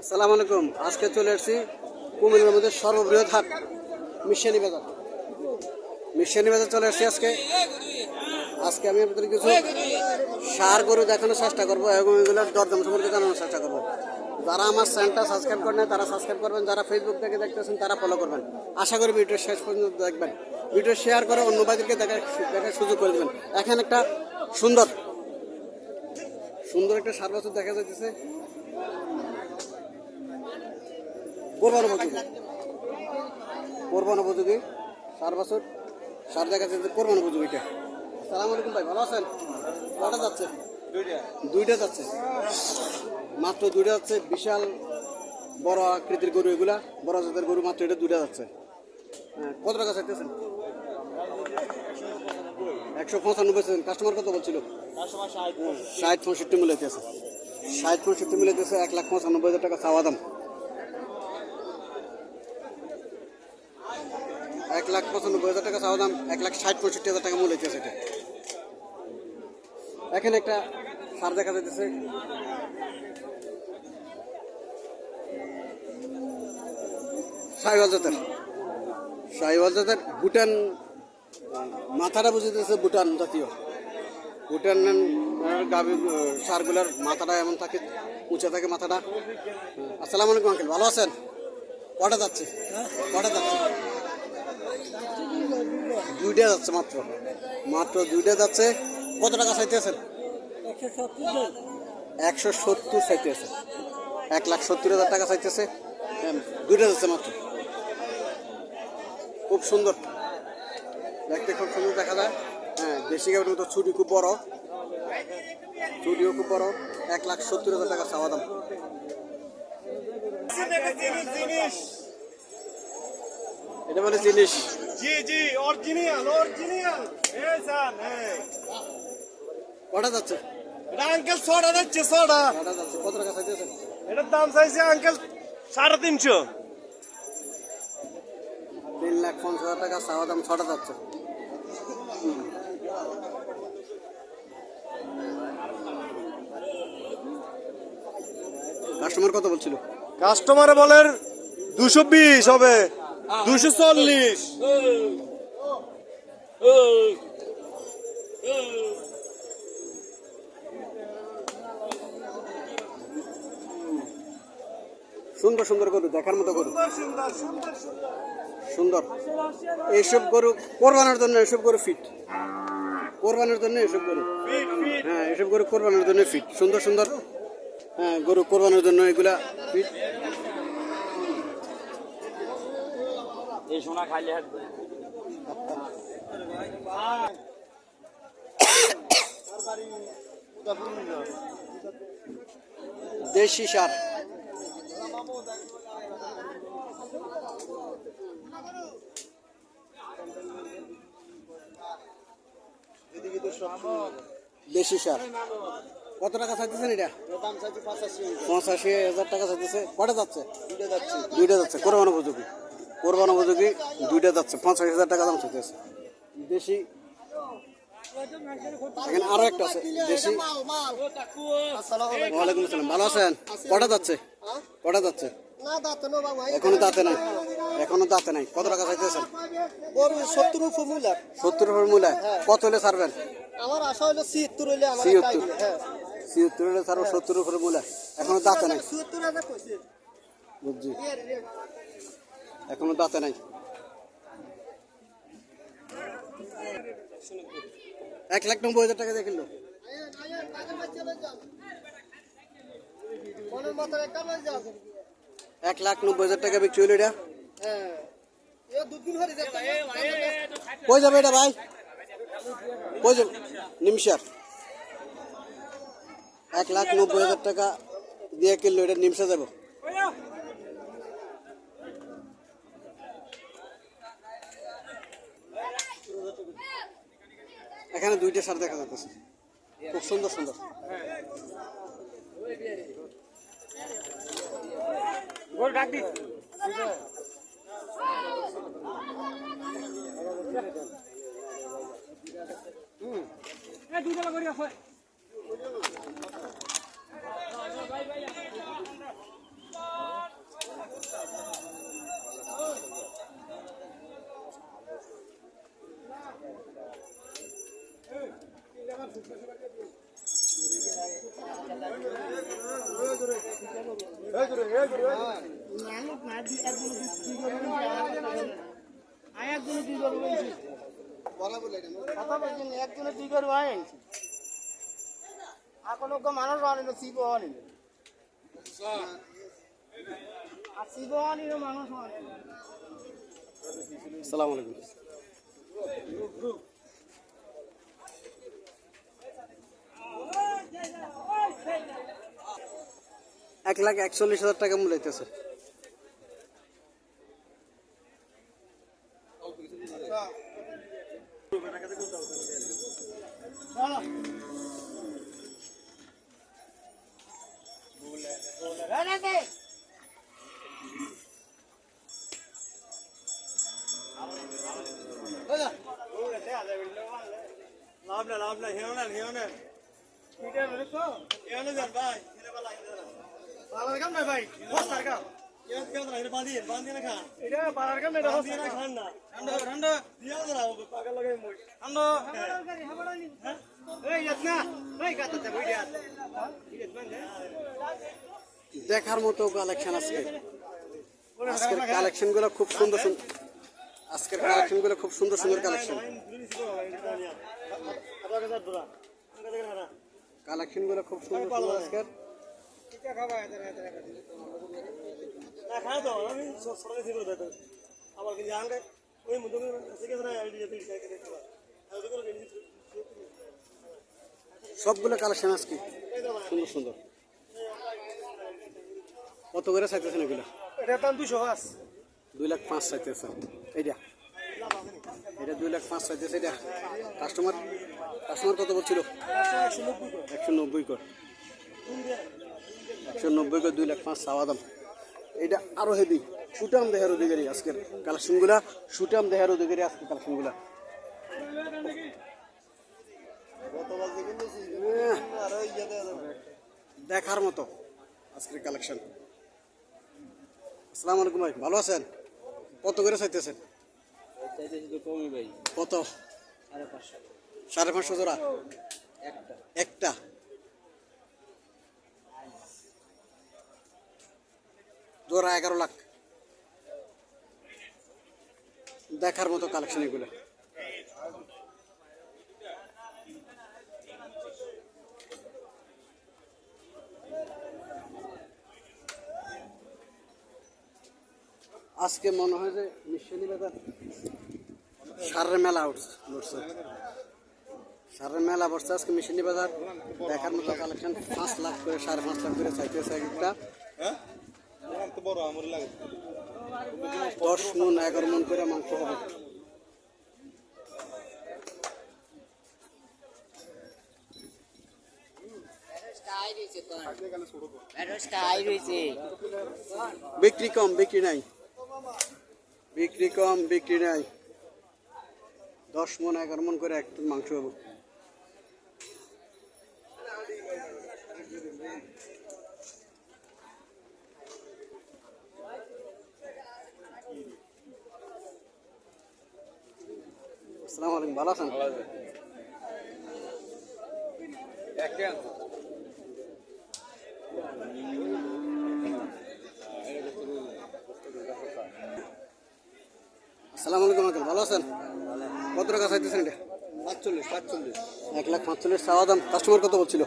আসসালামু আলাইকুম। আজকে চলে এসেছি কুমিল্লার মধ্যে সর্ববৃহৎ হাট মিশানি বাজার। মিশানি বাজার চলে এসেছি আজকে আমি আপনাদের কিছু সার গরু দেখানোর চেষ্টা করবো এবং এগুলোর দরদাম সম্পর্কে জানানোর চেষ্টা করবো। যারা আমার চ্যানেলটা সাবস্ক্রাইব করেন তারা সাবস্ক্রাইব করবেন, যারা ফেসবুক থেকে দেখতেছেন তারা ফলো করবেন। আশা করি ভিডিও শেষ পর্যন্ত দেখবেন, ভিডিও শেয়ার করে অন্য ভাইদেরকে দেখার সুযোগ করে দেবেন। এখানে একটা সুন্দর একটা সার বাছুর দেখা যাইতেছে, কোরবান উপযোগী সার বছর সার দেখা যাচ্ছে কোরবান উপযোগীটা। আসসালামু আলাইকুম ভাই, ভালো আছেন? কটা যাচ্ছে? দুইটা যাচ্ছে, মাত্র দুইটা যাচ্ছে। বিশাল বড় আকৃতির গরু, এগুলা বড় জাতের গরু, মাত্র এটা দুইটা যাচ্ছে। কত টাকা চাইতেছেন? 195। কাস্টমার কত বলছিল? 60-65 মিলাইতেছে, 60-65 মিলাইতেছে। 1,95,000 টাকা চাওয়া দাম। 1,95,000 টাকা চাওয়া দাম, 1,60,65,000 টাকা মূল্য হইতেছে এটা। এখানে একটা সার দেখা যাইতেছে, শাহিওয়াল জাতের ভুটান মাথাটা বুঝিতেছে, ভুটান জাতীয় ভুটান গাভী সারগুলার মাথাটা এমন থাকে, উঁচা থাকে মাথাটা। আসসালামু আলাইকুম আঙ্কেল, ভালো আছেন? কটা যাচ্ছে? দুইটা যাচ্ছে, মাত্র দুইটা যাচ্ছে। কত টাকা চাইতেছেন? 170 চাইতেছে, 1,70,000 টাকা চাইতেছে। দুইটা যাচ্ছে মাত্র। খুব সুন্দর দেখতে, খুব সুন্দর দেখা যায়। দেশি গাভীর মতো ছুটি খুব বড়, ছুটিও খুব বড়। 1,70,000 টাকা চাওয়া দাম। এটা মানে জিনিস, জি অরিজিনাল এই জান কটা যাচ্ছে? এটা আঙ্কেল 6টা যাচ্ছে, 6টা যাচ্ছে। কত টাকা চাইতেছেন? এটার দাম চাইছে আঙ্কেল 350। 3,50,000 টাকা চাওয়া দাম, 6টা যাচ্ছে। কাস্টমার কত বলছিল? কাস্টমারে বলের 220 হবে, 240। সুন্দর সুন্দর গরু, দেখার মতো গরু, সুন্দর। এইসব গরু কোরবানোর জন্য, এসব গরু ফিট কোরবানোর জন্য, এসব গরু এসব গরু কোরবানোর জন্য ফিট। সুন্দর সুন্দর গরু কোরবানোর জন্য এগুলা ফিট। দেশি সার, দেশি সার। কত টাকা চাইতেছেন এটা? 85,000 টাকা চাইতেছে। কটা যাচ্ছে? দুইটা যাচ্ছে। কোরবান উপযোগী দুইটা যাচ্ছে। 85,000 টাকা দাম চাইতেছে। দেশি। এখানে আরো একটা আছে দেশি। ওয়ালাইকুম আসসালাম, ভালো আছেন? কটা যাচ্ছে? এখনো দাঁতে নাই। কত টাকা চাইতেছেন? 70 মূল্য। কত হলে ছাড়বেন? আমার আশা হলো 76 হইলে আমার 76 হলে ছাড়বো। 70 উপরে মূল্য। এখনো দাঁতে নাই। 70,000 কইছে। বুঝছি, এখনো দাঁতে নাই। 1,90,000 টাকা দিয়ে কিনলো। মনের মাথায় একটা লই যাও। 1,90,000 টাকা বিক্রি হইল এটা। হ্যাঁ, এ দুদিন হরে যাচ্ছে। কই যাবে এটা ভাই? কই যাবে? নিমসার। 1,90,000 টাকা দিয়ে কিনলো এটা, নিমসা যাবো। এখানে দুইটা সার দেখা যাচ্ছে, খুব সুন্দর সুন্দর। একজনের দুই করে আনছি এখন মানুষ আনিল শিব আনিল আর শিব আনিল মানুষ আনিল। আসসালামু আলাইকুম। $1,41,000 টাকা মূল্য হইতেছে। লাভ না হেও না ভাই পালার কাম নাই ভাই বস্তার কাম বান্ধি না খান এটা পালার কাম নাই বান্ধি না খান না ঠান্ডা দিয়া দাও পাগল লাগে মই ঠান্ডা এই যত্না এই কাটাতে বইয়া দেখার মতো কালেকশন আজকে। আজকের কালেকশন গুলো খুব সুন্দর সুন্দর। আজকের কালেকশন গুলো খুব সুন্দর সুন্দর কালেকশন। কালেকশন গুলো খুব সুন্দর সুন্দর আজকের। সবগুলো কালেকশন আজকে সুন্দর সুন্দর। কত করে চাইতেছেন এগুলো? এটা দাম 205 2,05,000 চাইতেছে। এইটা 2,05,000 চাইতেছে। এটা কাস্টমার কত বলছিল? 190 কর 2,05,000 চাওয়া দাম। এটা আরো হেভি সুটাম দেহের অধিকারী আজকের কালেকশনগুলা। সুটাম দেহের অধিকারী আজকের কালেকশনগুলা। দেখার মতো আজকের কালেকশন। আসসালামু আলাইকুম ভাই, ভালো আছেন? কত করে চাইতেছেন? কত? 550 জোড়া একটা। জোড়া 11 লাখ। দেখার মতো কালেকশন এগুলো। আজকে মনে হয় যে মিশনি বাজার সারের মেলা উঠছে। সারের মেলা বসছে আজকে মিশনি বাজার। দেখার মতো কালেকশন। 5 লাখ করে 5.5 লাখ করে চাইতেছে একটা। 10 মন 11 মন করে মাংস হবে। বিক্রি কম বিক্রি নাই। 10 মন 11 মন করে একটা মাংস হবে। আসসালামু আলাইকুম, ভালো আছেন? আসসালামু আলাইকুম আঙ্কেল, ভালো আছেন? কত টাকা চাইতেছেন এটা? 45 1,45,000 চাওয়া দাম। কাস্টমার কত বলছিল?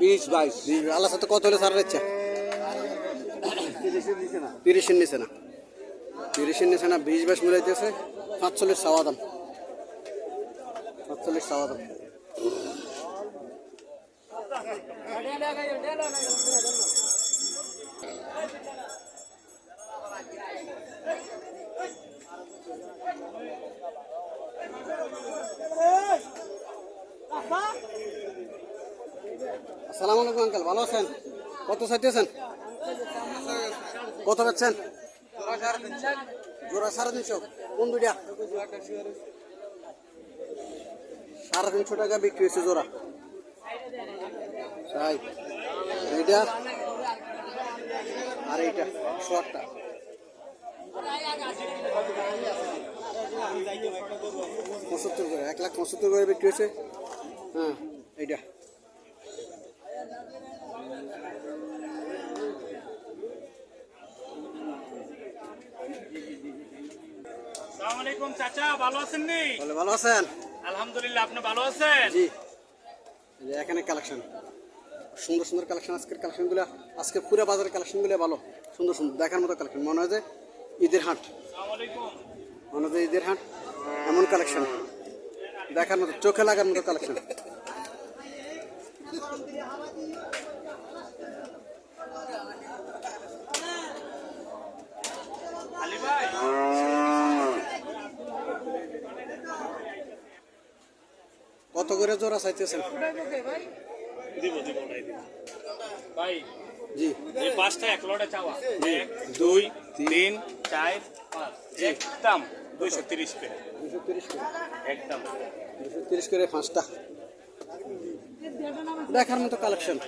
20-22। আল্লাহ সাথে কত হলে ছাড়ার ইচ্ছা? 30-এর নিচে না। 20-22 মিলাইতেছে। 45 চাওয়া দাম। 45 চাওয়া দাম। আসসালামু আলাইকুম আঙ্কেল, ভালো আছেন? কত চাইতেছেন? কত বেচছেন? জোড়া 350। কোন দুইটা? 350 টাকা বিক্রি হয়েছে জোড়া। তাই এইটা আর এইটা শর্টটা 75 করে। 1,75,000 করে বিক্রি হয়েছে। হ্যাঁ এইটা আসসালামু আলাইকুম চাচা, ভালো আছেন নি? বলে ভালো আছেন? আলহামদুলিল্লাহ, আপনি ভালো আছেন? জি। এই যে এখানে কালেকশন, সুন্দর সুন্দর কালেকশন। আজকের কালেকশনগুলো, আজকে পুরো বাজারের কালেকশনগুলো ভালো, সুন্দর সুন্দর, দেখার মতো কালেকশন। মনে হয় যে ঈদের হাট, আসসালামু আলাইকুম। মনে হয় যে ঈদের হাট, এমন কালেকশন দেখার মতো, চোখে লাগার মতো কালেকশন। আলী ভাই, কত করে জোড়া চাইতেছেন? দিব দিব ওটাই দিব। ভাই জি, এই পাঁচটা এক লটে চাওয়া, 1 2 3 4 5, একদম 230 করে, 230 করে, একদম 230 করে পাঁচটা। দেখার মতো কালেকশন,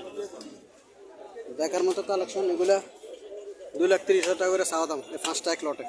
দেখার মতো কালেকশন। এগুলা 2,30,000 টাকা করে চাওয়া দাম, এই পাঁচটা এক লটে।